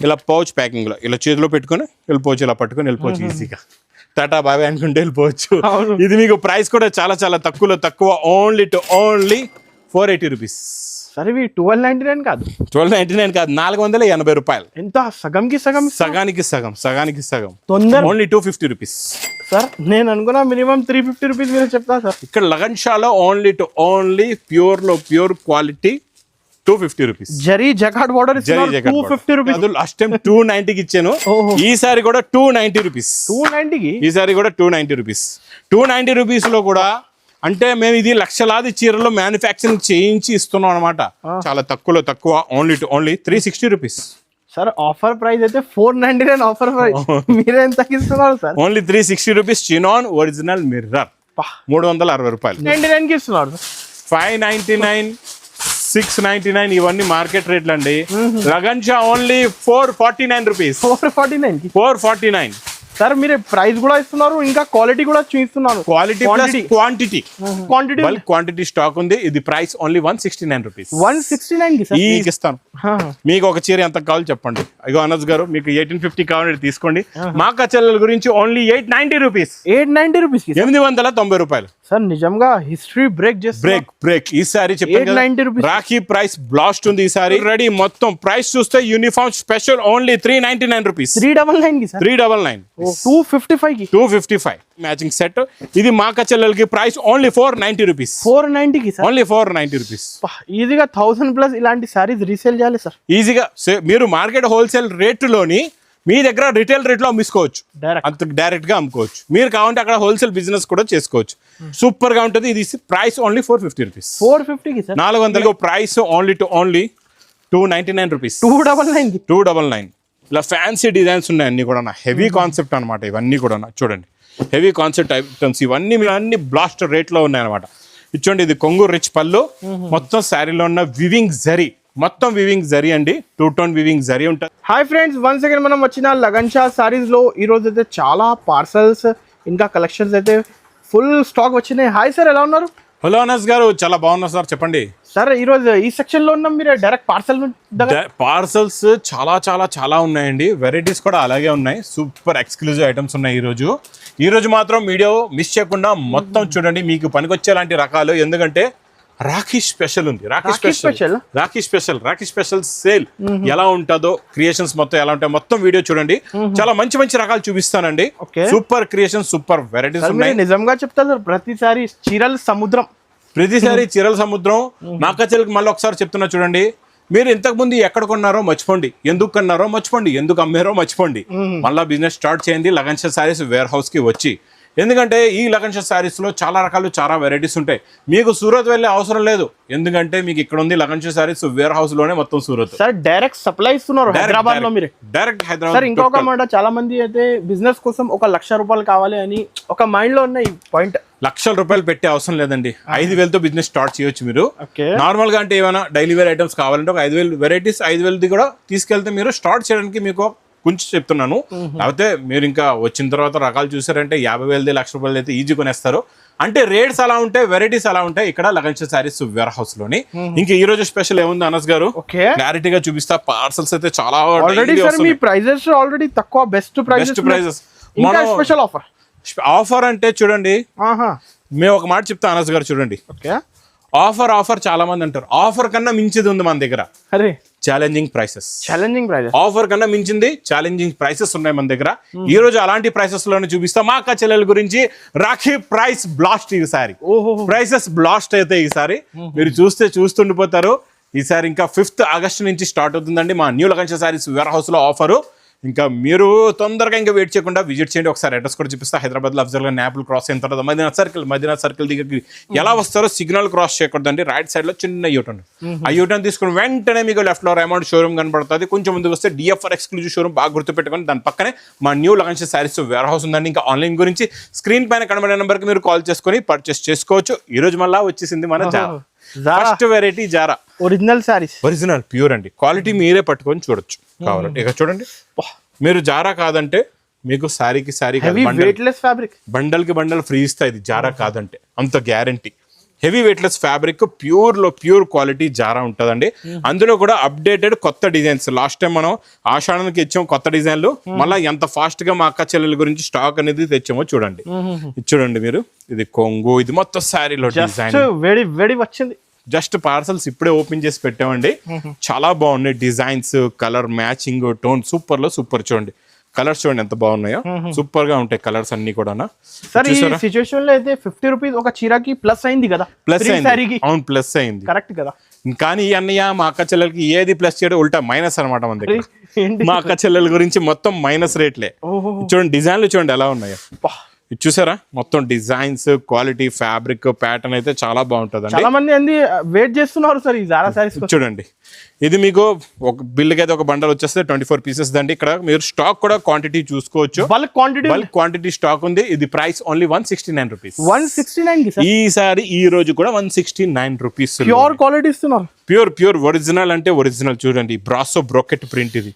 ఇలా pouch packing లో ఇలా చేతిలో పెట్టుకొని వెళ్ళిపోవచ్చు, ఇలా పట్టుకొని వెళ్ళిపోవచ్చు ఈజీగా. టాటా బాబాయ్ అనుకుంటే వెళ్ళిపోవచ్చు. ఇది మీకు ప్రైస్ కూడా చాలా చాలా తక్కువ, ఓన్లీ 480 రూపీస్. సరే ఇవి 1299 కాదు, 1299 కాదు, 480 రూపాయలు. ఎంత? సగానికి సగం తొందర. Only 250 rupees. సార్ నేను అనుకున్నా మినిమం 350 రూపీస్ మీరు చెప్తా సార్. ఇక్కడ లగన్ షాలో only pure quality 250 rupees. Zari jacquard border 250 rupees. Last time 290కి ఇచ్చాను, ఈసారి కూడా 290 రూపీస్. 290కి ఈసారి కూడా 290 రూపీస్. 290 రూపీస్ లో కూడా అంటే మేము ఇది లక్షలాది చీరలో మ్యానుఫ్యాక్చరింగ్ చేయించి ఇస్తున్నాం అనమాట. చాలా తక్కువ, only 360 rupees. Sir offer price అయితే 499 ఆఫర్ ప్రైస్, మీరే ఎంత ఇస్తున్నారు sir? Only 360 rupees. Chinon original mirror 360 రూపాయలు. 99 కి ఇస్తున్నారు. 599, 699 ఇవన్నీ మార్కెట్ రేట్లు అండి. Lagan Shah only 449 rupees. 449. Sir మీరు ప్రైస్ కూడా ఇస్తున్నారు, ఇంకా క్వాలిటీ కూడా చూపిస్తున్నారు. క్వాంటిటీ స్టాక్ ఉంది. ఇది ప్రైస్ ఓన్లీ 169 రూపీస్. 169 ఇస్తాను. మీకు ఒక చీర ఎంత కావాలో చెప్పండి. ఇగో అనస్ గారు మీకు 1850 కావాలంటే తీసుకోండి. మా కచెల్లల గురించి ఓన్లీ 890 రూపీస్. 890 రూపాయలు. సార్ నిజంగా హిస్టరీ బ్రేక్ ఈసారి చెప్పండి. రాఖీ ప్రైస్ బ్లాస్ట్ ఉంది ఈసారి. రెడీ మొత్తం ప్రైస్ చూస్తే uniform special only 399 rupees. 399. 255 matching set. ఇది మా కచెల్లలకి ప్రైస్ ఓన్లీ 490 రూపీస్. 490కి ఓన్లీ 490 రూపీస్. ఈజీగా 1000+ ఇలాంటి సారీస్ రీసేల్ చేయాలి సార్. ఈజీగా మీరు మార్కెట్ హోల్సేల్ రేటులోని మీ దగ్గర రిటైల్ రేట్లో అమ్ముకోవచ్చు, అంత డైరెక్ట్ గా అమ్ముకోవచ్చు. మీరు కావాలంటే అక్కడ హోల్సేల్ బిజినెస్ కూడా చేసుకోవచ్చు. సూపర్ గా ఉంటుంది. ఇది ప్రైస్ ఓన్లీ 450 రూపీస్. 450కి 400. Price only 299 rupees. 299. ఇలా ఫ్యాన్సీ డిజైన్స్ ఉన్నాయి అన్ని కూడా. హెవీ కాన్సెప్ట్ అనమాట ఇవన్నీ కూడా. చూడండి హెవీ కాన్సెప్ట్ ఐటమ్స్ ఇవన్నీ అన్ని బ్లాస్ట్ రేట్ లో ఉన్నాయి అనమాట. ఇచ్చోండి ఇది కొంగు రిచ్ పళ్ళు, మొత్తం శారీలో ఉన్న వివింగ్ జరీ, మొత్తం వివింగ్ జరీ అండి. 2 టోన్ వివింగ్ జరీ ఉంటుంది. హాయ్ ఫ్రెండ్స్, వన్స్ అగైన్ మనం వచ్చిన లగన్ షా సారీస్ లో ఈ రోజు అయితే చాలా పార్సల్స్ ఇంకా కలెక్షన్స్ అయితే ఫుల్ స్టాక్ వచ్చినాయి. హాయ్ సార్, ఎలా ఉన్నారు? హలో అనస్ గారు, చాలా బాగున్నారు సార్. చెప్పండి సార్. ఈ రోజు ఈ సెక్షన్ లో ఉన్నాం, మీరు డైరెక్ట్ పార్సల్స్ చాలా ఉన్నాయండి. వెరైటీస్ కూడా అలాగే ఉన్నాయి. సూపర్ ఎక్స్క్లూజివ్ ఐటమ్స్ ఉన్నాయి ఈ రోజు మాత్రం వీడియో మిస్ చేయకుండా మొత్తం చూడండి. మీకు పనికొచ్చేలాంటి రకాలు, ఎందుకంటే రాఖీ స్పెషల్ ఉంది. రాఖీ స్పెషల్ సేల్ ఎలా ఉంటుందో, క్రియేషన్స్ మొత్తం ఎలా ఉంటాయో మొత్తం వీడియో చూడండి. చాలా మంచి రకాలు చూపిస్తానండి. సూపర్ క్రియేషన్, సూపర్ వెరైటీస్ ఉన్నాయి. నిజంగా చెప్తా సార్, ప్రతిసారి చీరల సముద్రం. మా కచెల్లకి మళ్ళీ ఒకసారి చెప్తున్నా చూడండి. మీరు ఇంతకు ముందు ఎక్కడ కొన్నారో మర్చిపోండి, ఎందుకు కొన్నారో మర్చిపోండి, ఎందుకు అమ్మారో మర్చిపోండి. మళ్ళీ బిజినెస్ స్టార్ట్ చేయండి lagan Shah saris warehouse కి వచ్చి. ఎందుకంటే ఈ లగన్ షా సారీస్ లో చాలా రకాలు, చాలా వెరైటీస్ ఉంటాయి. మీకు సూరత్ వెళ్ళే అవసరం లేదు, ఎందుకంటే మీకు ఇక్కడ ఉంది lagan Shah saris wear house లోనే మొత్తం సూరత్. సార్ డైరెక్ట్ సప్లై ఇస్తున్నారు హైదరాబాద్ లో. మీరు డైరెక్ట్ హైదరాబాద్. సార్ ఇంకొక మాట, చాలా మంది అయితే బిజినెస్ కోసం 1 లక్ష రూపాయలు కావాలి అని ఒక మైండ్ లో ఉన్న ఈ పాయింట్. లక్షల రూపాయలు పెట్టే అవసరం లేదండి. 5,000తో బిజినెస్ స్టార్ట్ చేయొచ్చు మీరు. నార్మల్ గా అంటే ఏమైనా డైలీ వేర్ ఐటమ్స్ కావాలంటే ఒక 5,000 వెరైటీస్ 5,000ది కూడా తీసుకెళ్తే మీరు స్టార్ట్ చేయడానికి మీకు కొంచెం చెప్తున్నాను. లేకపోతే మీరు ఇంకా వచ్చిన తర్వాత రకాలు చూసారంటే 50,000 1,00,000 రూపాయలు అయితే ఈజీ కొనేస్తారు. అంటే రేట్స్ అలా ఉంటాయి, వెరైటీస్ అలా ఉంటాయి ఇక్కడ lagan Shah saris wear house లోని. ఇంకా ఈ రోజు స్పెషల్ ఏముంది అనస్ గారు, క్లారిటీగా చూపిస్తా. పార్సల్స్ అయితే చాలా ఆల్రెడీ తక్కువ, బెస్ట్ ప్రైజెస్. స్పెషల్ ఆఫర్ అంటే చూడండి, మేము ఒక మాట చెప్తా అనస్ గారు చూడండి. ఆఫర్ చాలా మంది అంటారు. ఆఫర్ కన్నా మించింది ఉంది మన దగ్గర. Challenging prices. ఆఫర్ కన్నా మించింది ఛాలెంజింగ్ ప్రైసెస్ ఉన్నాయి మన దగ్గర. ఈ రోజు అలాంటి ప్రైసెస్ లోనే చూపిస్తా. మా కచెల్లల గురించి రాఖీ ప్రైస్ బ్లాస్ట్. ఈసారి ప్రైసెస్ బ్లాస్ట్ అయితే ఈసారి మీరు చూస్తుండిపోతారు. ఈసారి ఇంకా 5th ఆగస్టు నుంచి స్టార్ట్ అవుతుందండి మా new Lagan Shah saris warehouse లో ఆఫరు. ఇంకా మీరు తొందరగా ఇంకా వెయిట్ చేయకుండా విజిట్ చేయండి. ఒకసారి అడ్రస్ కూడా చూపిస్తా. హైదరాబాద్లో అఫ్జల్గా నాపుల్ క్రాస్ అయిన తర్వాత మదీనా సర్కిల్ దగ్గరికి ఎలా వస్తారో సిగ్నల్ క్రాస్ చేయకూడదండి. రైట్ సైడ్ లో చిన్న యూటర్న్, ఆ యూటర్న్ తీసుకుని వెంటనే మీకు లెఫ్ట్ లో అమౌంట్ షోరూమ్ కనబడుతుంది. కొంచెం ముందుకు వస్తే డిఎఫ్ఆర్ ఎక్స్క్లూజివ్ షోరూమ్ బాగా గుర్తుపెట్టుకొని దాని పక్కనే మా new Lagan Shah saris warehouse ఉందండి. ఇంకా ఆన్లైన్ గురించి స్క్రీన్ పైన కనబడే నెంబర్ కి మీరు కాల్ చేసుకొని పర్చేస్ చేసుకోవచ్చు. ఈ రోజు మళ్ళీ వచ్చేసింది మన first variety Zara original saris. Original pure అండి. క్వాలిటీ మీరే పట్టుకొని చూడొచ్చు కావాలంటే. ఇక చూడండి, మీరు జారా కాదంటే మీకు సారీకి సారీ బండల్ కి బండల్ ఫ్రీ ఇస్తా. ఇది జారా కాదంటే అంత guarantee. Heavy weightless fabric pure quality Zara ఉంటుందండి. అందులో కూడా అప్డేటెడ్ కొత్త డిజైన్స్. లాస్ట్ టైం మనం ఆషాఢానికి ఇచ్చాం కొత్త డిజైన్లు, మళ్ళీ ఎంత ఫాస్ట్ గా మా అక్క చెల్లెల గురించి స్టాక్ అనేది తెచ్చామో చూడండి. ఇది చూడండి మీరు, ఇది కొంగు, ఇది మొత్తం శారీలో డిజైన్ వేడి వచ్చింది. జస్ట్ పార్సల్స్ ఇప్పుడే ఓపెన్ చేసి పెట్టామండి. చాలా బాగున్నాయి designs, colour matching, tone super లో సూపర్. చూడండి కలర్స్ చూడండి ఎంత బాగున్నాయో, సూపర్ గా ఉంటాయి కలర్స్ అన్ని కూడా. సార్ ఈ సిచువేషన్ లో అయితే 50 రూపీస్ ఒక చీరకి ప్లస్ అయింది కదా, ప్లస్ అయింది. అవును ప్లస్ అయింది, కరెక్ట్ కదా. కానీ ఈ అన్నయ్య మా అక్క చెల్లెలకి ఏది ప్లస్ చేయడం ఉల్టా మైనస్ అనమాట మన దగ్గర. మా అక్క చెల్లెల గురించి మొత్తం మైనస్ రేట్లే. చూడండి డిజైన్లు చూడండి ఎలా ఉన్నాయో, ఇది చూసారా మొత్తం డిజైన్స్, క్వాలిటీ, ఫ్యాబ్రిక్, ప్యాటర్న్ అయితే చాలా బాగుంటుంది. చాలా మంది వెయిట్ చేస్తున్నారు సార్ ఈ జారా సారీస్. చూడండి ఇది మీకు ఒక బిల్లుకి అయితే ఒక బండల్ వచ్చేస్తే 24 పీసెస్ దండి. ఇక్కడ మీరు స్టాక్ కూడా క్వాంటిటీ చూసుకోవచ్చు, బల్క్ క్వాంటిటీ స్టాక్ ఉంది. ఇది ప్రైస్ ఓన్లీ 169 రూపీస్. 169 ఈసారి ఈ రోజు కూడా 169 రూపీస్. ప్యూర్ క్వాలిటీ ఇస్తున్నారు, ప్యూర్ ఒరిజినల్ అంటే ఒరిజినల్. చూడండి బ్రాసో బ్రోకెట్ ప్రింట్, ఇది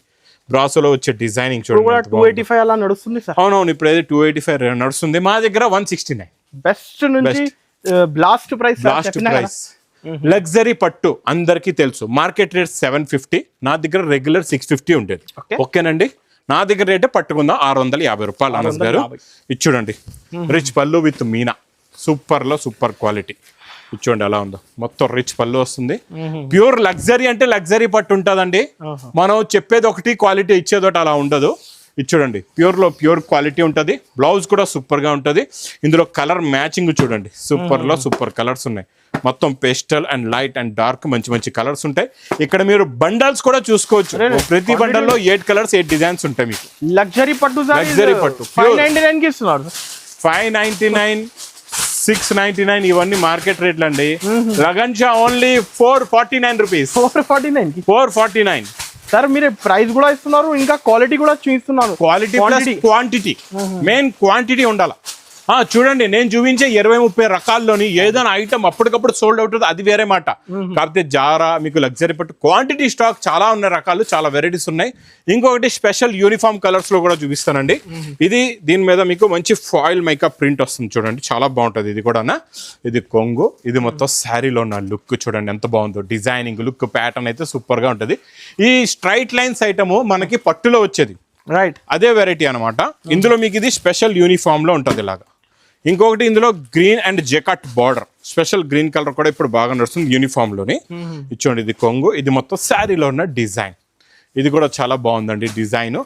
బ్రాసోలో వచ్చే డిజైనింగ్ చూడండి. 285 అలా నడుస్తుంది సార్. అవునవును ఇప్పుడు అయితే 285 నడుస్తుంది. మా దగ్గర 169 బెస్ట్ నుంచి లాస్ట్ ప్రైస్. లగ్జరీ పట్టు అందరికీ తెలుసు, మార్కెట్ రేట్ 750, నా దగ్గర రెగ్యులర్ 650 ఉండేది. ఓకేనండి, నా దగ్గర రేటే పట్టుకుందాం 650 రూపాయలు. అనస్ గారు ఇది చూడండి, రిచ్ పళ్ళు విత్ మీనా, సూపర్ లో సూపర్ క్వాలిటీ. చూడండి ఎలా ఉందో, మొత్తం రిచ్ పళ్ళు వస్తుంది. ప్యూర్ లగ్జరీ అంటే లగ్జరీ పట్టు ఉంటుందండి. మనం చెప్పేది ఒకటి, క్వాలిటీ ఇచ్చేది ఒకటి, అలా ఉండదు. ఇది చూడండి ప్యూర్ క్వాలిటీ ఉంటుంది. బ్లౌజ్ కూడా సూపర్ గా ఉంటుంది. ఇందులో కలర్ మ్యాచింగ్ చూడండి, సూపర్ లో సూపర్ కలర్స్ ఉన్నాయి. మొత్తం pastel and light and dark మంచి కలర్స్ ఉంటాయి. ఇక్కడ మీరు బండల్స్ కూడా చూసుకోవచ్చు. ప్రతి బండల్ లో 8 కలర్స్ 8 డిజైన్స్ ఉంటాయి. మీకు లగ్జరీ పట్టు 599 కి ఇస్తున్నారు. 599, 699 ఇవన్నీ మార్కెట్ రేట్లు అండి. Lagan Shah only 449 rupees. 449 sir మీరు ప్రైస్ కూడా ఇస్తున్నారు, ఇంకా క్వాలిటీ కూడా చూపిస్తున్నారు. క్వాంటిటీ మెయిన్ క్వాంటిటీ ఉండాలి. చూడండి నేను చూపించే 20-30 రకాల్లోని ఏదైనా ఐటమ్ అప్పటికప్పుడు సోల్డ్ అవుతుంది, అది వేరే మాట. కాకపోతే జారా మీకు లగ్జరీ పట్టు క్వాంటిటీ స్టాక్ చాలా ఉన్న రకాలు, చాలా వెరైటీస్ ఉన్నాయి. ఇంకొకటి స్పెషల్ యూనిఫామ్ కలర్స్ లో కూడా చూపిస్తానండి. ఇది దీని మీద మీకు మంచి ఫాయిల్ మేకప్ ప్రింట్ వస్తుంది చూడండి, చాలా బాగుంటుంది. ఇది కూడా ఇది కొంగు, ఇది మొత్తం శారీలో ఉన్న లుక్ చూడండి ఎంత బాగుందో. డిజైనింగ్ లుక్ ప్యాటర్న్ అయితే సూపర్ గా ఉంటుంది. ఈ స్ట్రైట్ లైన్స్ ఐటమ్ మనకి పట్టులో వచ్చేది, రైట్, అదే వెరైటీ అనమాట. ఇందులో మీకు ఇది స్పెషల్ యూనిఫామ్ లో ఉంటుంది ఇలాగా. ఇంకొకటి ఇందులో green and jacquard border, special green colour కూడా ఇప్పుడు బాగా నడుస్తుంది యూనిఫామ్ లోని. ఇచ్చోండి ఇది కొంగు, ఇది మొత్తం శారీలో ఉన్న డిజైన్, ఇది కూడా చాలా బాగుందండి డిజైన్.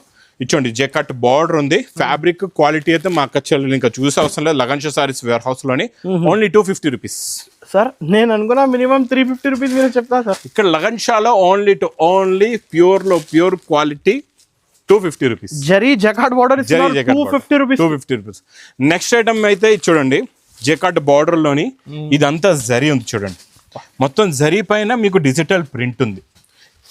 ఇచ్చోండి జెకట్ బార్డర్ ఉంది. ఫ్యాబ్రిక్ క్వాలిటీ అయితే మా అక్క చెల్లెలు ఇంకా చూసే అవసరం లేదు. Lagan Shah saris wear house లోని ఓన్లీ 250 రూపీస్. సార్ నేను అనుకున్నా మినిమం 350 రూపీస్ మీరు చెప్తా సార్. ఇక్కడ లగన్ షాలో only pure quality 250 rupees. Zari jacquard border 250 rupees. Next item అయితే చూడండి, జకాట్ బార్డర్ లోని ఇదంతా జరీ ఉంది చూడండి. మొత్తం జరీ పైన మీకు డిజిటల్ ప్రింట్ ఉంది.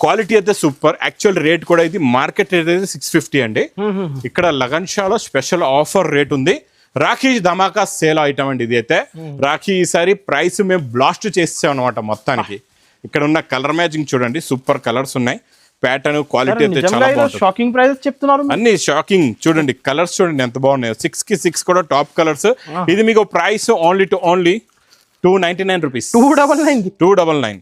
క్వాలిటీ అయితే సూపర్. యాక్చువల్ రేట్ కూడా ఇది మార్కెట్ రేట్ అయితే 650 అండి. ఇక్కడ లగన్ షాలో స్పెషల్ ఆఫర్ రేట్ ఉంది. రాఖీ ధమాకా సేల్ ఐటమ్ అండి ఇది అయితే. రాఖీ ఈసారి ప్రైస్ మేము బ్లాస్ట్ చేసాం అనమాట మొత్తానికి. ఇక్కడ ఉన్న కలర్ మ్యాచింగ్ చూడండి, సూపర్ కలర్స్ ఉన్నాయి. ప్యాటర్న్ క్వాలిటీ అయితే చాలా బాగుంది. షాకింగ్ ప్రైస్ చెప్తున్నారు అన్ని షాకింగ్. చూడండి కలర్స్ చూడండి ఎంత బాగున్నాయో, 6 కి 6 కూడా టాప్ కలర్స్. ఇది మీకు price only 299 rupees. 299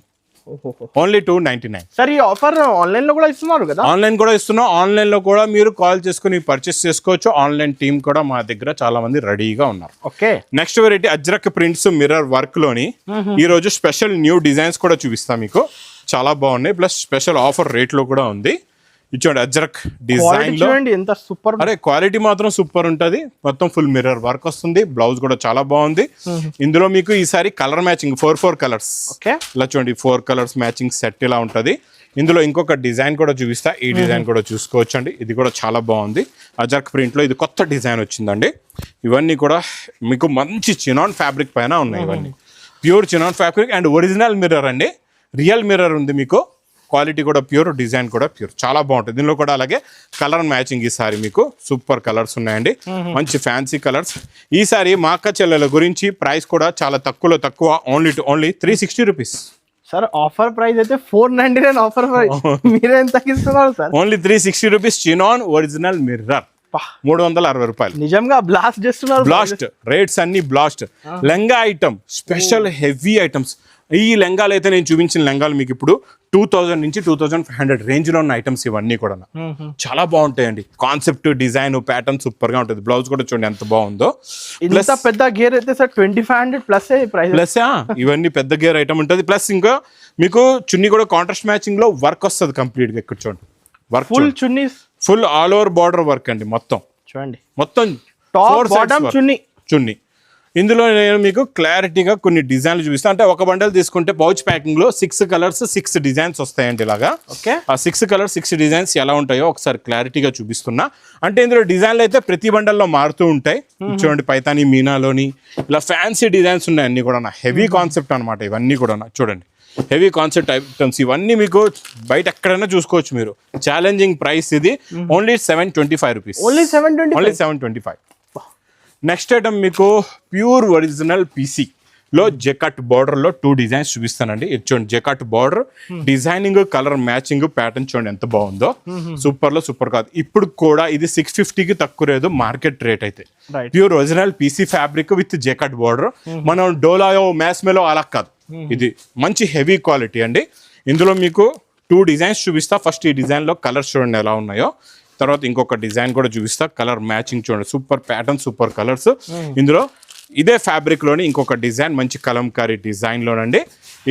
only 299. Sir ఈ ఆఫర్ ఆన్లైన్ లో కూడా ఇస్తున్నారు కదా? ఆన్లైన్ కూడా ఇస్తున్నాం. ఆన్లైన్ లో కూడా మీరు కాల్ చేసుకుని పర్చేస్ చేసుకోవచ్చు. ఆన్లైన్ టీమ్ కూడా మా దగ్గర చాలా మంది రెడీగా ఉన్నారు. Okay, next variety ajrak prints mirror work లోని ఈ రోజు స్పెషల్ న్యూ డిజైన్స్ కూడా చూపిస్తాం మీకు, చాలా బాగున్నాయి. ప్లస్ స్పెషల్ ఆఫర్ రేట్ లో కూడా ఉంది. ఇచ్చోండి అజ్రక్ డిజైన్ లో ఎంత సూపర్. అరే క్వాలిటీ మాత్రం సూపర్ ఉంటది. మొత్తం ఫుల్ మిర్రర్ వర్క్ వస్తుంది. బ్లౌజ్ కూడా చాలా బాగుంది. ఇందులో మీకు ఈసారి కలర్ మ్యాచింగ్ 4 కలర్స్ ఇలా చూడండి, 4 కలర్స్ మ్యాచింగ్ సెట్ ఇలా ఉంటది. ఇందులో ఇంకొక డిజైన్ కూడా చూపిస్తా, ఈ డిజైన్ కూడా చూసుకోవచ్చు అండి. ఇది కూడా చాలా బాగుంది. అజర్క్ ప్రింట్ లో ఇది కొత్త డిజైన్ వచ్చిందండి. ఇవన్నీ కూడా మీకు మంచి చినాన్ ఫ్యాబ్రిక్ పైన ఉన్నాయి. ఇవన్నీ pure chinon fabric and original mirror అండి. రియల్ మిర్రర్ ఉంది మీకు. క్వాలిటీ కూడా ప్యూర్, డిజైన్ కూడా ప్యూర్, చాలా బాగుంటుంది. దీనిలో కూడా అలాగే కలర్ మ్యాచింగ్ ఈసారి మీకు సూపర్ కలర్స్ ఉన్నాయండి. మంచి ఫ్యాన్సీ కలర్స్. ఈసారి మా అక్క చెల్లెల గురించి ప్రైస్ కూడా చాలా తక్కువ only 360 rupees. Sir offer price అయితే 499 ఆఫర్ ప్రైస్. మీరే ఎంత ఇస్తున్నారు sir? Only 360 rupees chinon original mirror. 360 రూపాయలు. నిజంగా బ్లాస్ట్ చేస్తున్నారు. బ్లాస్ట్ రేట్స్ అన్ని blast. Lehenga item special heavy items. ఈ లెంగాలు అయితే నేను చూపించిన లెంగాలు మీకు ఇప్పుడు 2000 నుంచి 2500 రేంజ్ లో ఉన్న ఐటమ్స్ ఇవన్నీ కూడా చాలా బాగుంటాయండి. కాన్సెప్ట్ డిజైన్ ప్యాటర్న్ సూపర్ గా ఉంటుంది. బ్లౌజ్ కూడా చూడండి ఎంత బాగుందో. ఇంత పెద్ద గేర్ అయితే సార్ 2500 ప్లస్ ప్రైస్. ప్లస్ ఇవన్నీ పెద్ద గేర్ ఐటమ్ ఉంటుంది. ప్లస్ ఇంకా మీకు చున్నీ కూడా కాంట్రాస్ట్ మ్యాచింగ్ లో వర్క్ వస్తుంది కంప్లీట్ గా. ఇక్కడ చూడండి వర్క్ ఫుల్ చున్నీ, full all over border work అండి మొత్తం. చూడండి మొత్తం టాప్ బాటమ్ చున్నీ. ఇందులో నేను మీకు క్లారిటీగా కొన్ని డిజైన్లు చూపిస్తాను. అంటే ఒక బండల్ తీసుకుంటే పౌచ్ ప్యాకింగ్ లో 6 కలర్స్ 6 డిజైన్స్ వస్తాయండి. ఇలాగా ఆ 6 కలర్స్ 6 డిజైన్స్ ఎలా ఉంటాయో ఒకసారి క్లారిటీగా చూపిస్తున్నా. అంటే ఇందులో డిజైన్లు అయితే ప్రతి బండల్లో మారుతూ ఉంటాయి. చూడండి పైతాని మీనాలోని ఇలా ఫ్యాన్సీ డిజైన్స్ ఉన్నాయి అన్ని కూడా. హెవీ కాన్సెప్ట్ అనమాట ఇవన్నీ కూడా. చూడంండి హెవీ కాన్సెప్ట్ ఐటమ్స్ ఇవన్నీ మీకు బయట ఎక్కడైనా చూసుకోవచ్చు మీరు. ఛాలెంజింగ్ ప్రైస్ ఇది. Only 725 rupees. Only 725. Next item మీకు ప్యూర్ ఒరిజినల్ పీసీ లో జెకట్ బార్డర్ లో 2 డిజైన్స్ చూపిస్తానండి. ఇది చూడండి jacquard border designing colour matching pattern చూడండి ఎంత బాగుందో. సూపర్ లో సూపర్ కాదు. ఇప్పుడు కూడా ఇది 650కి తక్కువ లేదు మార్కెట్ రేట్ అయితే. Pure original PC fabric with jacquard border. మనం డోలాయో మ్యాస్మెలో అలా కాదు, ఇది మంచి హెవీ క్వాలిటీ అండి. ఇందులో మీకు 2 డిజైన్స్ చూపిస్తా. ఫస్ట్ ఈ డిజైన్ లో కలర్స్ చూడండి ఎలా ఉన్నాయో. తర్వాత ఇంకొక డిజైన్ కూడా చూపిస్తా. కలర్ మ్యాచింగ్ చూడండి సూపర్ ప్యాటర్న్ సూపర్ కలర్స్. ఇందులో ఇదే ఫ్యాబ్రిక్ లోని ఇంకొక డిజైన్ మంచి కలంకారీ డిజైన్ లోనండి.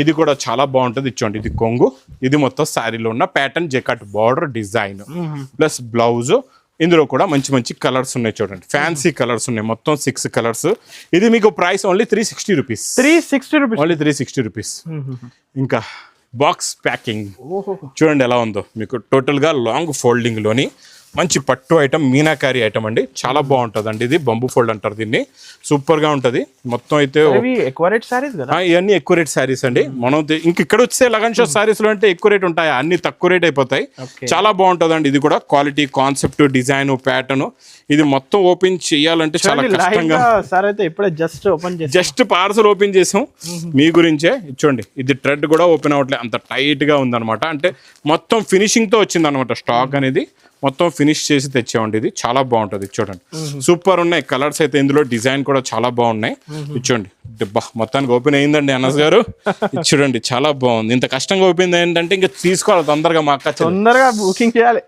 ఇది కూడా చాలా బాగుంటుంది. చూడండి ఇది కొంగు, ఇది మొత్తం శారీలో ఉన్న pattern jacquard border design plus blouse. ఇందులో కూడా మంచి మంచి కలర్స్ ఉన్నాయి చూడండి. ఫ్యాన్సీ కలర్స్ ఉన్నాయి మొత్తం 6 కలర్స్. ఇది మీకు price only 360 rupees. Only 360 rupees. ఇంకా బాక్స్ ప్యాకింగ్ చూడండి ఎలా ఉందో. మీకు టోటల్ గా లాంగ్ ఫోల్డింగ్ లోని మంచి పట్టు ఐటమ్ మీనాకారి ఐటమ్ అండి. చాలా బాగుంటుంది అండి. ఇది బంబు ఫోల్డ్ అంటారు దీన్ని. సూపర్ గా ఉంటది మొత్తం. అయితే ఇవన్నీ ఎక్కువ రేట్ శారీస్ అండి. మనం ఇక్కడ వచ్చే లగన్ షో శారీస్ లో అంటే ఎక్కువ రేట్ ఉంటాయి, అన్ని తక్కువ రేట్ అయిపోతాయి. చాలా బాగుంటుంది అండి. ఇది కూడా క్వాలిటీ కాన్సెప్ట్ డిజైన్ ప్యాటర్న్. ఇది మొత్తం ఓపెన్ చేయాలంటే చాలా కష్టంగా. జస్ట్ పార్సల్ ఓపెన్ చేసాం మీ గురించే. చూడండి ఇది థ్రెడ్ కూడా ఓపెన్ అవ్వట్లేదు, అంత టైట్ గా ఉందన్నమాట. అంటే మొత్తం ఫినిషింగ్ తో వచ్చింది అనమాట. స్టాక్ అనేది మొత్తం ఫినిష్ చేసి తెచ్చామండి. ఇది చాలా బాగుంటుంది. చూడండి సూపర్ ఉన్నాయి కలర్స్ అయితే. ఇందులో డిజైన్ కూడా చాలా బాగున్నాయి. చూడండి మొత్తానికి ఓపెన్ అయిందండి అనస్ గారు. చూడండి చాలా బాగుంది. ఇంత కష్టంగా ఓపెన్ ఏంటంటే ఇంకా తీసుకోవాలి తొందరగా, మా అక్క తొందరగా బుకింగ్ చేయాలి.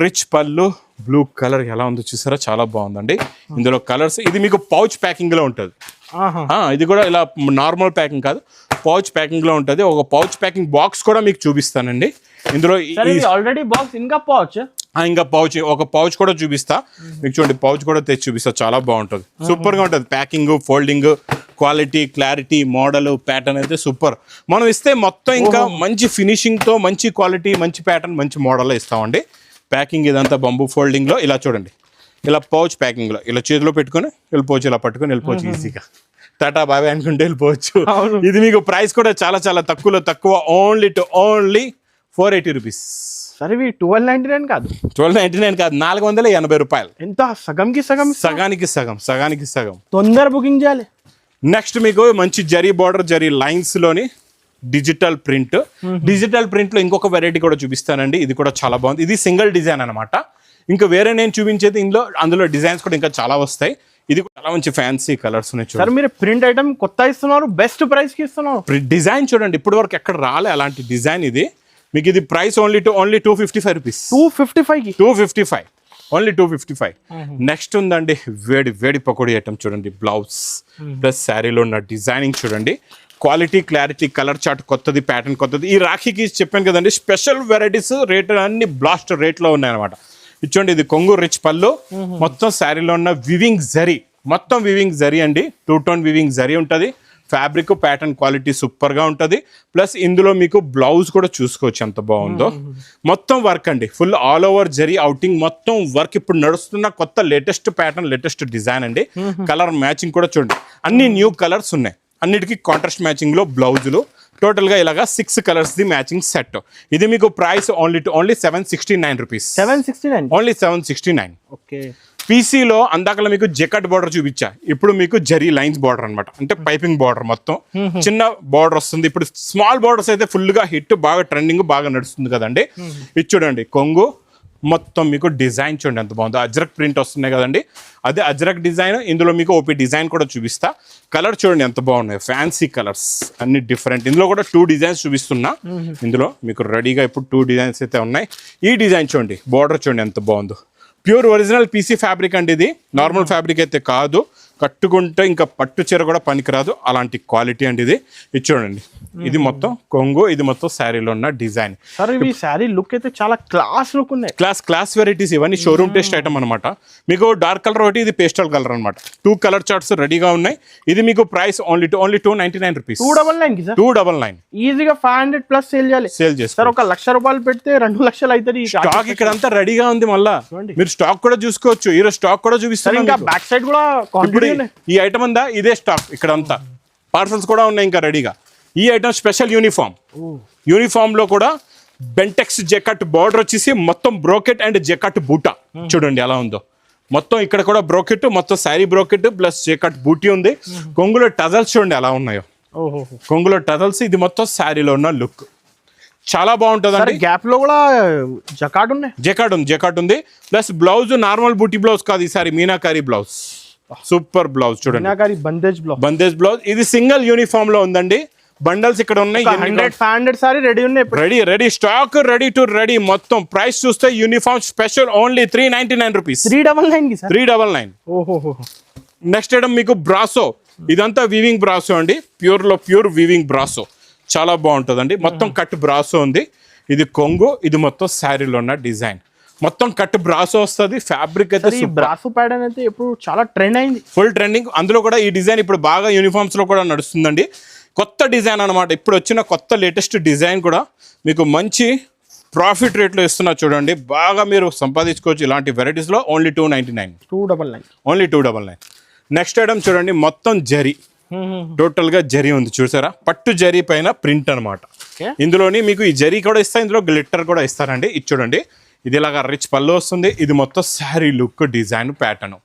రిచ్ పళ్ళు బ్లూ కలర్ ఎలా ఉందో చూసారా, చాలా బాగుందండి. ఇందులో కలర్స్. ఇది మీకు పౌచ్ ప్యాకింగ్ లో ఉంటుంది. ఇది కూడా ఇలా నార్మల్ ప్యాకింగ్ కాదు, పౌచ్ ప్యాకింగ్ లో ఉంటుంది. ఒక పౌచ్ ప్యాకింగ్ బాక్స్ కూడా మీకు చూపిస్తానండి. ఇందులో ఆల్రెడీ బాక్స్ ఇంకా పౌచ్ ఒక పౌచ్ కూడా చూపిస్తా మీకు. చూడండి పౌచ్ కూడా తెచ్చి చూపిస్తా. చాలా బాగుంటుంది, సూపర్ గా ఉంటుంది. Packing folding quality clarity model pattern అయితే సూపర్. మనం ఇస్తే మొత్తం ఇంకా మంచి ఫినిషింగ్ తో మంచి క్వాలిటీ మంచి ప్యాటర్న్ మంచి మోడల్ ఇస్తామండి. ప్యాకింగ్ ఇదంతా బంబు ఫోల్డింగ్ లో. ఇలా చూడండి ఇలా పౌచ్ ప్యాకింగ్ లో ఇలా చేతిలో పెట్టుకుని వెళ్ళిపోవచ్చు, ఇలా పట్టుకొని వెళ్ళిపోవచ్చు ఈజీగా. టాటా బాబాయ్ అనుకుంటే వెళ్ళిపోవచ్చు. ఇది మీకు ప్రైస్ కూడా చాలా చాలా తక్కువ. Only 480 rupees. సరే 1299 కాదు, 1299 కాదు, 480 రూపాయలు. ఎంత సగానికి సగం. తొందర బుకింగ్ చేయాలి. నెక్స్ట్ మీకు మంచి జరీ బార్డర్ జరీ లైన్స్ లోని డిజిటల్ ప్రింట్. డిజిటల్ ప్రింట్ లో ఇంకొక వెరైటీ కూడా చూపిస్తానండి. ఇది కూడా చాలా బాగుంది. ఇది సింగిల్ డిజైన్ అనమాట. ఇంకా వేరే నేను చూపించేది అందులో డిజైన్స్ కూడా ఇంకా చాలా వస్తాయి. ఇది చాలా మంచి ఫ్యాన్సీ కలర్స్ ఉన్నాయి. చూడండి మీరు ప్రింట్ ఐటమ్ కొత్త ఇస్తున్నారు, బెస్ట్ ప్రైస్ కి ఇస్తున్నారు. డిజైన్ చూడండి ఇప్పటి వరకు ఎక్కడ రాలే అలాంటి డిజైన్. ఇది మీకు ఇది price only 255 rupees. 255 only 255. Next ఉందండి వేడి పకోడీ ఐటమ్. చూడండి బ్లౌజ్ ప్లస్ శారీలో ఉన్న డిజైనింగ్ చూడండి. క్వాలిటీ క్లారిటీ కలర్ చార్ట్ కొత్తది, ప్యాటర్న్ కొత్తది. ఈ రాఖీకి చెప్పాను కదండి స్పెషల్ వెరైటీస్. రేట్ అన్ని బ్లాస్ట్ రేట్ లో ఉన్నాయన్నమాట. ఇచ్చోండి ఇది కొంగు రిచ్ పళ్ళు. మొత్తం శారీలో ఉన్న వివింగ్ జరీ, మొత్తం వివింగ్ జరీ అండి. 2 టోన్ వివింగ్ జరీ ఉంటుంది. ఫ్యాబ్రిక్ ప్యాటర్న్ క్వాలిటీ సూపర్ గా ఉంటుంది. ప్లస్ ఇందులో మీకు బ్లౌజ్ కూడా చూసుకోవచ్చు ఎంత బాగుందో. మొత్తం వర్క్ అండి, full all over zari outing మొత్తం వర్క్. ఇప్పుడు నడుస్తున్న కొత్త లేటెస్ట్ ప్యాటర్న్ లేటెస్ట్ డిజైన్ అండి. కలర్ మ్యాచింగ్ కూడా చూడండి అన్ని న్యూ కలర్స్ ఉన్నాయి. అన్నిటికీ కాంట్రాస్ట్ మ్యాచింగ్ లో బ్లౌజులు. టోటల్ గా ఇలాగా 6 కలర్స్ ది మ్యాచింగ్ సెట్. ఇది మీకు price only 769 rupees. Only 769. Okay. పీసీలో అందాకలా మీకు జెకట్ బార్డర్ చూపించా, ఇప్పుడు మీకు జరీ లైన్స్ బార్డర్ అనమాట. అంటే పైపింగ్ బార్డర్ మొత్తం చిన్న బార్డర్ వస్తుంది. ఇప్పుడు స్మాల్ బార్డర్స్ అయితే ఫుల్ గా హిట్, బాగా ట్రెండింగ్ బాగా నడుస్తుంది కదండి. ఇది చూడండి కొంగు మొత్తం మీకు డిజైన్ చూడండి ఎంత బాగుందో. అజ్రక్ ప్రింట్ వస్తున్నాయి కదండి, అదే అజ్రక్ డిజైన్. ఇందులో మీకు ఓపీ డిజైన్ కూడా చూపిస్తా. కలర్ చూడండి ఎంత బాగున్నాయి, ఫ్యాన్సీ కలర్స్ అన్ని డిఫరెంట్. ఇందులో కూడా 2 డిజైన్స్ చూపిస్తున్నా. ఇందులో మీకు రెడీగా ఇప్పుడు 2 డిజైన్స్ అయితే ఉన్నాయి. ఈ డిజైన్ చూడండి, బార్డర్ చూడండి ఎంత బాగుందో. ప్యూర్ ఒరిజినల్ పీసీ ఫ్యాబ్రిక్ అండి, ఇది నార్మల్ ఫ్యాబ్రిక్ అయితే కాదు. కట్టుకుంటే ఇంకా పట్టు చీర కూడా పనికిరాదు, అలాంటి క్వాలిటీ అండి ఇది. ఇది చూడండి, ఇది మొత్తం కొంగు, ఇది మొత్తం శారీలో ఉన్న డిజైన్. సార్ ఈ శారీ లుక్ అయితే చాలా క్లాస్ లుక్ ఉన్నాయి. క్లాస్ వెరైటీస్ ఇవన్నీ షోరూమ్ టెస్ట్ ఐటమ్ అనమాట. మీకు డార్క్ కలర్ ఒకటి, ఇది పేస్టల్ కలర్ అనమాట. 2 కలర్ చార్ట్స్ రెడీగా ఉన్నాయి. ఇది మీకు ప్రైస్ ఓన్లీ 299 రూపీస్. 299 సార్, 299 ఈజీగా 500 ప్లస్ సేల్ చేయాలి. సేల్ చేస్తారు సార్. 1 లక్ష రూపాయలు పెడితే 2 లక్షలు అవుతుంది. స్టాక్ ఇక్కడ అంతా రెడీగా ఉంది. మళ్ళా మీరు స్టాక్ కూడా చూసుకోవచ్చు. ఈరోజు స్టాక్ కూడా చూపిస్తారు. ఇంకా బ్యాక్ సైడ్ కూడా ఈ ఐటమ్ అంతా ఇదే స్టాక్ ఇక్కడ అంతా. పార్సల్స్ కూడా ఉన్నాయి ఇంకా రెడీగా. ఈ ఐటమ్ స్పెషల్ యూనిఫామ్ లో కూడా బెంటెక్స్ జెకట్ బార్డర్ వచ్చేసి మొత్తం బ్రోకెట్ అండ్ జెకట్ బూటా చూడండి ఎలా ఉందో. మొత్తం ఇక్కడ కూడా బ్రోకెట్, మొత్తం శారీ బ్రోకెట్ ప్లస్ జెకట్ బూటీ ఉంది. కొంగులో టజల్స్ చూడండి ఎలా ఉన్నాయో. కొంగులో టజల్స్, ఇది మొత్తం శారీలో ఉన్న లుక్ చాలా బాగుంటుంది. గ్యాప్ లో కూడా జెకాట్ ఉంది ప్లస్ బ్లౌజ్ నార్మల్ బూటీ బ్లౌజ్ కాదు, ఈసారి మీనాకారి బ్లౌజ్. సూపర్ బ్లౌజ్ చూడండి, బందేజ్ బ్లౌజ్. ఇది సింగిల్ యూనిఫామ్ లో ఉందండి. బండల్స్ ఇక్కడ ఉన్నాయి. 100-500 సారీ రెడీ ఉన్నాయి. రెడీ స్టాక్, రెడీ మొత్తం. ప్రైస్ చూస్తే uniform special only 399 rupees. 399. Next item మీకు బ్రాసో. ఇదంతా వీవింగ్ బ్రాసో అండి, ప్యూర్ వీవింగ్ బ్రాసో. చాలా బాగుంటుందండి. మొత్తం కట్ బ్రాసో ఉంది. ఇది కొంగు, ఇది మొత్తం శారీలో ఉన్న డిజైన్. మొత్తం కట్ బ్రాసో వస్తుంది. ఫ్యాబ్రిక్ అయితే బ్రాసో ప్యాటర్న్ అయితే ఇప్పుడు చాలా ట్రెండ్ అయింది, ఫుల్ ట్రెండింగ్. అందులో కూడా ఈ డిజైన్ ఇప్పుడు బాగా యూనిఫామ్స్ లో కూడా నడుస్తుందండి. కొత్త డిజైన్ అనమాట, ఇప్పుడు వచ్చిన కొత్త లేటెస్ట్ డిజైన్ కూడా మీకు మంచి ప్రాఫిట్ రేట్లో ఇస్తున్నా చూడండి. బాగా మీరు సంపాదించుకోవచ్చు ఇలాంటి వెరైటీస్ లో. ఓన్లీ 299. ఓన్లీ 299. నెక్స్ట్ ఐటమ్ చూడండి, మొత్తం జరీ, టోటల్ గా జరీ ఉంది చూసారా. పట్టు జరీ పైన ప్రింట్ అనమాట. ఇందులోని మీకు ఈ జరీ కూడా ఇస్తా, ఇందులో గ్లిట్టర్ కూడా ఇస్తారండి. ఇది చూడండి, ఇది ఇలాగా రిచ్ పళ్ళు వస్తుంది. ఇది మొత్తం శారీ లుక్ డిజైన్ ప్యాటర్న్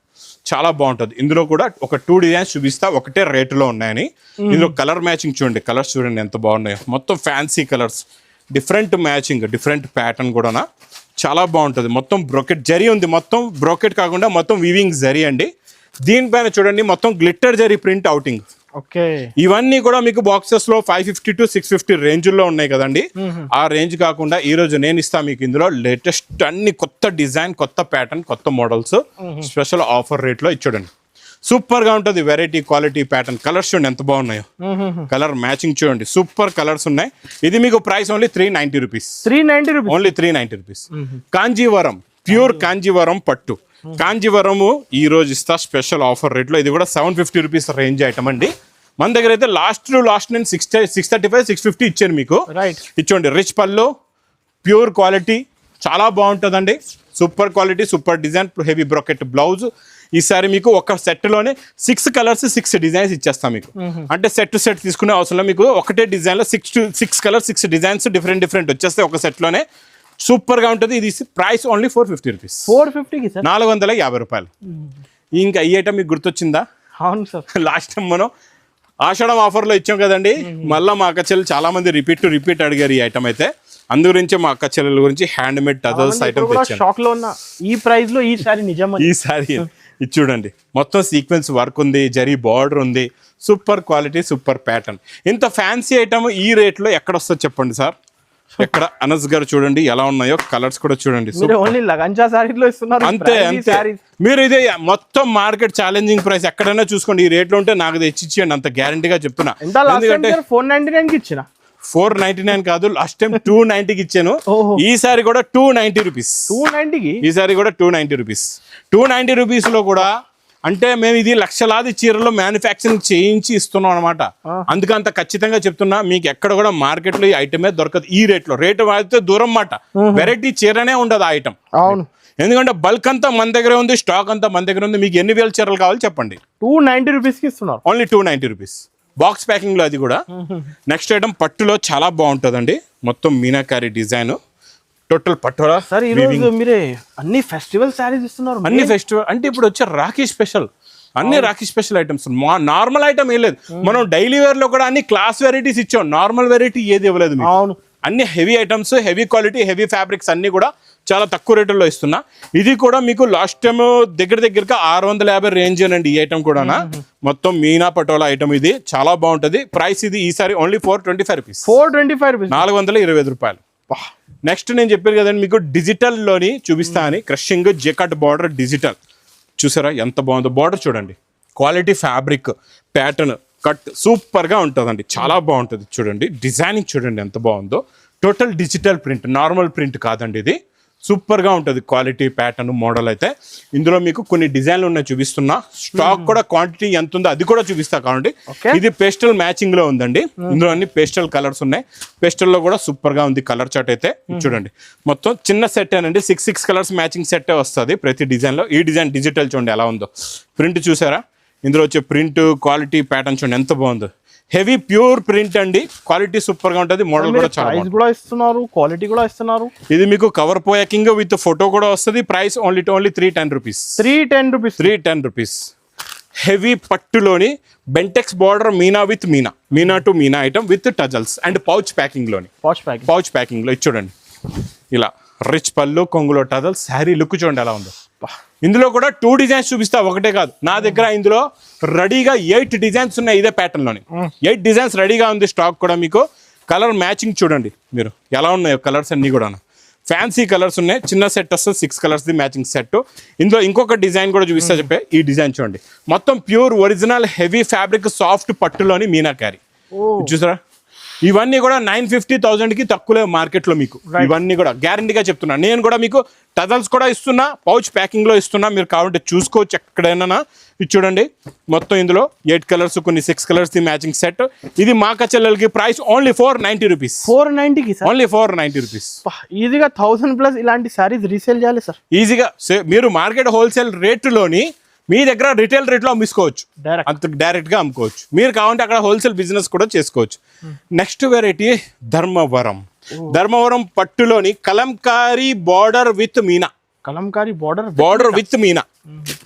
చాలా బాగుంటుంది. ఇందులో కూడా ఒక 2 డిజైన్స్ చూపిస్తా, ఒకటే రేటులో ఉన్నాయని. ఇందులో కలర్ మ్యాచింగ్ చూడండి, కలర్స్ చూడండి ఎంత బాగున్నాయో. మొత్తం fancy colours, different matching, different pattern కూడా చాలా బాగుంటుంది. మొత్తం బ్రోకెట్ జరీ ఉంది, మొత్తం బ్రోకెట్ కాకుండా మొత్తం వీవింగ్ జరీ అండి. దీనిపైన చూడండి మొత్తం గ్లిట్టర్ జరీ ప్రింట్ అవుటింగ్. ఇవన్నీ కూడా మీకు బాక్సెస్ లో 550 to 650 రేంజ్ లో ఉన్నాయి కదండి. ఆ రేంజ్ కాకుండా ఈ రోజు నేను ఇస్తా మీకు ఇందులో లేటెస్ట్ అన్ని కొత్త డిజైన్, కొత్త ప్యాటర్న్, కొత్త మోడల్స్ స్పెషల్ ఆఫర్ రేట్ లో ఇచ్చాడండి. సూపర్ గా ఉంటుంది. వెరైటీ, క్వాలిటీ, ప్యాటర్న్, కలర్స్ చూడండి ఎంత బాగున్నాయో. కలర్ మ్యాచింగ్ చూడండి, సూపర్ కలర్స్ ఉన్నాయి. ఇది మీకు price only 390 rupees. Only 390 rupees. Kanjeevaram, pure Kanjeevaram పట్టు. కాంజీవరము ఈ రోజు ఇస్తా స్పెషల్ ఆఫర్ రేట్ లో. ఇది కూడా 750 రూపీస్ రేంజ్ ఐటమ్ అండి. మన దగ్గర అయితే లాస్ట్ నేను 635-650 ఇచ్చాను మీకు. ఇచ్చోండి, రిచ్ పళ్ళు, ప్యూర్ క్వాలిటీ, చాలా బాగుంటుందండి. Super quality, super design, heavy brocade blouse. ఈసారి మీకు ఒక సెట్ లోనే 6 కలర్స్ 6 డిజైన్స్ ఇచ్చేస్తాం మీకు. అంటే సెట్ తీసుకునే అవసరం మీకు ఒకటే డిజైన్ లో 6 కలర్స్ 6 డిజైన్స్ డిఫరెంట్ వచ్చేస్తాయి ఒక సెట్ లోనే. సూపర్ గా ఉంటుంది. ఇది ప్రైస్ ఓన్లీ 450 రూపీస్. 450 రూపాయలు. ఇంకా ఈ ఐటమ్ మీకు గుర్తొచ్చిందా? అవును సార్, లాస్ట్ టైం మనం ఆషాఢం ఆఫర్ లో ఇచ్చాం కదండి. మళ్ళీ మా అక్క చెల్లెలు చాలా మంది రిపీట్ అడిగారు ఈ ఐటమ్ అయితే. అందు గురించి మా అక్క చెల్లెల గురించి hand made tassels item shock లో ఉన్న ఈ ప్రైస్ లో ఈ సారీ ఇది చూడండి, మొత్తం సీక్వెన్స్ వర్క్ ఉంది, జరీ బార్డర్ ఉంది, సూపర్ క్వాలిటీ, సూపర్ ప్యాటర్న్. ఇంత ఫ్యాన్సీ ఐటమ్ ఈ రేట్ లో ఎక్కడ వస్తుంది చెప్పండి సార్? ఎక్కడ? అనస్ గారు చూడండి ఎలా ఉన్నాయో, కలర్స్ కూడా చూడండి. అంతే. మీరు ఇదే మొత్తం మార్కెట్ ఛాలెంజింగ్ ప్రైస్ ఎక్కడైనా చూసుకోండి, ఈ రేట్ లో ఉంటే నాకు తెచ్చిచ్చేయండి, అంత గ్యారంటీగా చెప్తున్నా. ఎందుకంటే 499 ఇచ్చిన, 499 కాదు, లాస్ట్ టైం 290కి ఇచ్చాను. ఈసారి కూడా 290 రూపీస్. ఈసారి కూడా 290 రూపీస్. 290 రూపీస్ లో కూడా అంటే మేము ఇది లక్షలాది చీరలో మ్యానుఫ్యాక్చరింగ్ చేయించి ఇస్తున్నాం అనమాట. అందుకే అంత ఖచ్చితంగా చెప్తున్నా, మీకు ఎక్కడ కూడా మార్కెట్ లో ఈ ఐటమే దొరకదు ఈ రేట్ లో. రేటు అయితే దూరం మాట, వెరైటీ చీరనే ఉండదు ఆ ఐటమ్. అవును, ఎందుకంటే బల్క్ అంతా మన దగ్గర ఉంది, స్టాక్ అంతా మన దగ్గర ఉంది. మీకు ఎన్ని వేల చీరలు కావాలి చెప్పండి? 290 రూపీస్కి ఇస్తున్నారు. Only 290 rupees. బాక్స్ ప్యాకింగ్ లో అది కూడా. నెక్స్ట్ ఐటమ్ పట్టులో చాలా బాగుంటుందండి, మొత్తం మీనాకారి డిజైన్, టోటల్ పట్టురా. సార్ ఈరోజు మీరే అన్ని ఫెస్టివల్ శారీస్ ఇస్తున్నారు. అన్ని ఫెస్టివల్ అంటే ఇప్పుడు వచ్చే రాఖీ స్పెషల్, అన్ని Rakhi special items. Normal item ఏం లేదు. మనం డైలీ వేర్ లో కూడా అన్ని క్లాస్ వెరైటీస్ ఇచ్చాం, నార్మల్ వెరైటీ ఏది ఇవ్వలేదు. అన్ని heavy items, heavy quality, heavy fabrics అన్ని కూడా చాలా తక్కువ రేటుల్లో ఇస్తున్నా. ఇది కూడా మీకు లాస్ట్ టైం దగ్గరగా 650 రేంజ్ అండి ఈ ఐటమ్ కూడా. మొత్తం మీనా పటోలా ఐటమ్ ఇది చాలా బాగుంటది. ప్రైస్ ఇది ఈసారి ఓన్లీ 425 రూపీస్. 425 రూపాయలు. నెక్స్ట్ నేను చెప్పాను కదండి మీకు డిజిటల్ లోని చూపిస్తా అని, క్రషింగ్ జెకట్ బార్డర్ డిజిటల్. చూసారా ఎంత బాగుందో బార్డర్, చూడండి quality fabric pattern cut super గా ఉంటుందండి, చాలా బాగుంటుంది. చూడండి డిజైనింగ్ చూడండి ఎంత బాగుందో. Total digital print, normal print కాదండి ఇది. సూపర్ గా ఉంటుంది క్వాలిటీ ప్యాటర్న్ మోడల్ అయితే. ఇందులో మీకు కొన్ని డిజైన్లు ఉన్నాయి చూపిస్తున్నా. స్టాక్ కూడా క్వాంటిటీ ఎంత ఉందో అది కూడా చూపిస్తా కావండి. ఇది పేస్టల్ మ్యాచింగ్ లో ఉందండి. ఇందులో అన్ని పేస్టల్ కలర్స్ ఉన్నాయి. పేస్టల్ లో కూడా సూపర్ గా ఉంది కలర్ చార్ట్ అయితే. చూడండి మొత్తం చిన్న సెట్ అండి, 6 కలర్స్ మ్యాచింగ్ సెట్ వస్తుంది ప్రతి డిజైన్ లో. ఈ డిజైన్ డిజిటల్ చూడండి ఎలా ఉందో. ప్రింట్ చూసారా, ఇందులో వచ్చే ప్రింట్ క్వాలిటీ ప్యాటర్న్ చూడండి ఎంత బాగుందో. హెవీ ప్యూర్ ప్రింట్ అండి, క్వాలిటీ సూపర్ గా ఉంటుంది. మోడల్ కూడా చాలా కూడా ఇస్తున్నారు, క్వాలిటీ కూడా ఇస్తున్నారు. ఇది మీకు కవర్ ప్యాకింగ్ విత్ ఫోటో కూడా వస్తుంది. Price only 310 rupees. 310 rupees. Heavy పట్టులోని Bentex border meena with meena to meena item with tassels and pouch packing లోని. పౌచ్ ప్యాకింగ్ లో ఇది చూడండి ఇలా రిచ్ పళ్ళు, కొంగులో టజల్స్. శారీ లుక్ చూడండి ఎలా ఉందో. ఇందులో కూడా 2 డిజైన్స్ చూపిస్తా, ఒకటే కాదు. నా దగ్గర ఇందులో రెడీగా 8 డిజైన్స్ ఉన్నాయి ఇదే ప్యాటర్న్ లోని. 8 డిజైన్స్ రెడీగా ఉంది స్టాక్ కూడా. మీకు కలర్ మ్యాచింగ్ చూడండి మీరు ఎలా ఉన్నాయో కలర్స్ అన్ని కూడా. ఫ్యాన్సీ కలర్స్ ఉన్నాయి. చిన్న సెట్ వస్తుంది 6 కలర్స్ ది మ్యాచింగ్ సెట్. ఇందులో ఇంకొక డిజైన్ కూడా చూపిస్తా చెప్పే. ఈ డిజైన్ చూడండి మొత్తం pure original heavy fabric soft పట్టులోని మీనాకారి. చూసారా, ఇవన్నీ కూడా 950,000కి తక్కువలే మార్కెట్ లో మీకు. ఇవన్నీ కూడా గ్యారంటీగా చెప్తున్నా. నేను కూడా మీకు టజల్స్ కూడా ఇస్తున్నా, పౌచ్ ప్యాకింగ్ లో ఇస్తున్నా. మీరు కావాలంటే చూసుకోవచ్చు ఎక్కడైనా. ఇది చూడండి మొత్తం ఇందులో 8 కలర్స్, కొన్ని 6 కలర్స్ ది మ్యాచింగ్ సెట్. ఇది మా కచెల్లెలకి ప్రైస్ ఓన్లీ 490 రూపీస్. 490కి ఓన్లీ 490 రూపీస్. ఈజీగా 1000+ ఇలాంటి సారీస్ రీసేల్ చేయాలి సార్. ఈజీగా మీరు మార్కెట్ హోల్సేల్ రేటులోని మీ దగ్గర రిటైల్ రేట్లో అమ్ముకోవచ్చు, అంత డైరెక్ట్ గా అమ్ముకోవచ్చు. మీరు కావాలంటే అక్కడ హోల్సేల్ బిజినెస్ కూడా చేసుకోవచ్చు. నెక్స్ట్ వెరైటీ ధర్మవరం పట్టులోని kalamkari border with meena. Border with meena.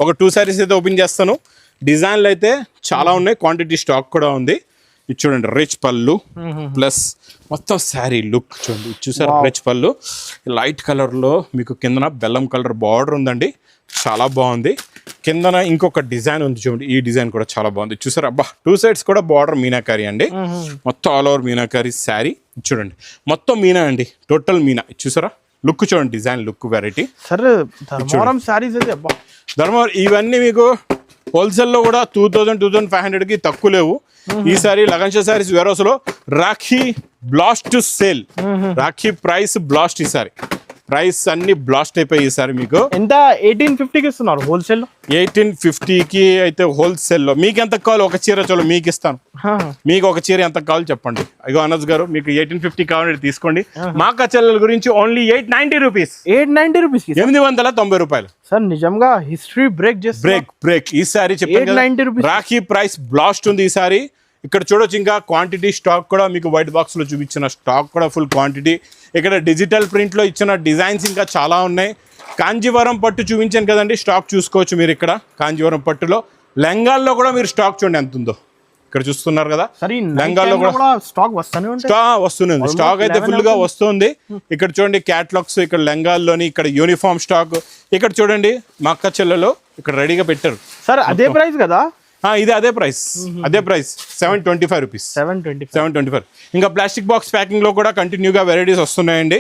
ఒక 2 సారీస్ అయితే ఓపెన్ చేస్తాను. డిజైన్లు అయితే చాలా ఉన్నాయి, క్వాంటిటీ స్టాక్ కూడా ఉంది. ఇది చూడండి రిచ్ పళ్ళు ప్లస్ మొత్తం శారీ లుక్ చూడండి. చూసారు రిచ్ పళ్ళు లైట్ కలర్ లో మీకు కిందన బెల్లం కలర్ బార్డర్ ఉందండి, చాలా బాగుంది. కిందన ఇంకొక డిజైన్ ఉంది చూడండి, ఈ డిజైన్ కూడా చాలా బాగుంది. చూసారు అబ్బా, 2 సైడ్స్ కూడా బార్డర్ మీనాకారి అండి. మొత్తం ఆల్ ఓవర్ మీనాకారి శారీ. చూడండి మొత్తం మీనా అండి, టోటల్ మీనా. చూసారా లుక్ చూడండి, డిజైన్ లుక్ వెరైటీ. ధర్మవరం ఇవన్నీ మీకు హోల్సేల్లో కూడా 2000-2500కి తక్కువ లేవు. ఈసారి లగన్షా సారీస్ వేరోస్ లో Rakhi blast sale, Rakhi price blast. ఈసారి ప్రైస్ అన్ని బ్లాస్ట్ అయిపోయి ఈసారి మీకు ఎంత 1850కి ఇస్తున్నారు హోల్సేల్. 1850కి అయితే హోల్సేల్ లో. మీకు ఎంత కావాలి ఒక చీర చలో మీకు ఇస్తాను. మీకు ఒక చీర ఎంత కావాలి చెప్పండి. అయ్యో అనస్ గారు మీకు 1850 కావాలి తీసుకోండి. మా కచెల్లెల గురించి ఓన్లీ 890 రూపీస్. 890 రూపాయలు సార్. నిజంగా హిస్టరీ బ్రేక్ ఈసారి చెప్పండి. రాఖీ ప్రైస్ బ్లాస్ట్ ఉంది ఈసారి. ఇక్కడ చూడొచ్చు ఇంకా క్వాంటిటీ స్టాక్ కూడా మీకు వైట్ బాక్స్ లో చూపించిన స్టాక్ కూడా ఫుల్ క్వాంటిటీ. ఇక్కడ డిజిటల్ ప్రింట్ లో ఇచ్చిన డిజైన్స్ ఇంకా చాలా ఉన్నాయి. కాంజీవరం పట్టు చూపించాను కదండి, స్టాక్ చూసుకోవచ్చు మీరు ఇక్కడ. కాంజీవరం పట్టులో లెంగాల్లో కూడా మీరు స్టాక్ చూడండి ఎంత ఉందో. ఇక్కడ చూస్తున్నారు కదా, లెంగాల్లో కూడా స్టాక్ వస్తుంది. స్టాక్ అయితే ఫుల్ గా వస్తుంది. ఇక్కడ చూడండి క్యాటలాగ్స్, ఇక్కడ లెంగాల్లోని, ఇక్కడ యూనిఫామ్ స్టాక్. ఇక్కడ చూడండి మా అక్క చెల్లెలు ఇక్కడ రెడీగా పెట్టారు సార్. అదే ప్రైస్ కదా ఇది, అదే ప్రైస్ 725 రూపీస్. 725. ఇంకా ప్లాస్టిక్ బాక్స్ ప్యాకింగ్ లో కూడా కంటిన్యూగా వెరైటీస్ వస్తున్నాయండి.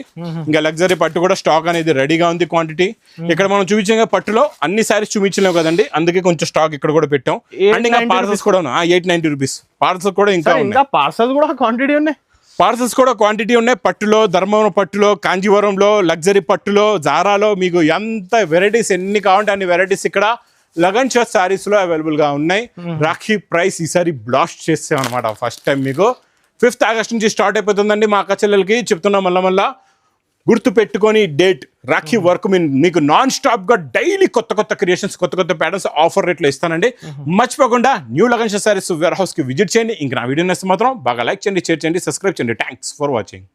ఇంకా లగ్జరీ పట్టు కూడా స్టాక్ అనేది రెడీగా ఉంది క్వాంటిటీ. ఇక్కడ మనం చూపించే పట్టులో అన్ని సారీస్ చూపించలేము కదండి, అందుకే కొంచెం స్టాక్ ఇక్కడ కూడా పెట్టాం. అండ్ ఇంకా పార్సల్స్ కూడా 890 రూపీస్. పార్సల్ కూడా ఇంకా పార్సల్స్ కూడా క్వాంటిటీ ఉన్నాయి. పార్సల్స్ కూడా క్వాంటిటీ ఉన్నాయి. పట్టులో, ధర్మవరం పట్టులో, కాంజీవరంలో, లగ్జరీ పట్టులో, జారాలో మీకు ఎంత వెరైటీస్ ఎన్ని కావాలంటే అన్ని వెరైటీస్ ఇక్కడ లగన్షా సారీస్ లో అవైలబుల్ గా ఉన్నాయి. రాఖీ ప్రైస్ ఈసారి బ్లాస్ట్ చేసాం అనమాట. ఫస్ట్ టైం మీకు 5th ఆగస్ట్ నుంచి స్టార్ట్ అయిపోతుందండి. మా అక్క చెల్లెలకి చెప్తున్నా మళ్ళా గుర్తు పెట్టుకొని డేట్. రాఖీ వర్క్ మీకు నాన్ స్టాప్ గా డైలీ కొత్త క్రియేషన్స్, కొత్త ప్యాటర్న్స్ ఆఫర్ రేట్లో ఇస్తానండి. మర్చిపోకుండా new Lagansha saris warehouse కి విజిట్ చేయండి. ఇంకా నా వీడియో నచ్చితే మాత్రం బాగా లైక్ చేయండి, షేర్ చేయండి, సబ్స్క్రైబ్ చేయండి. Thanks for watching.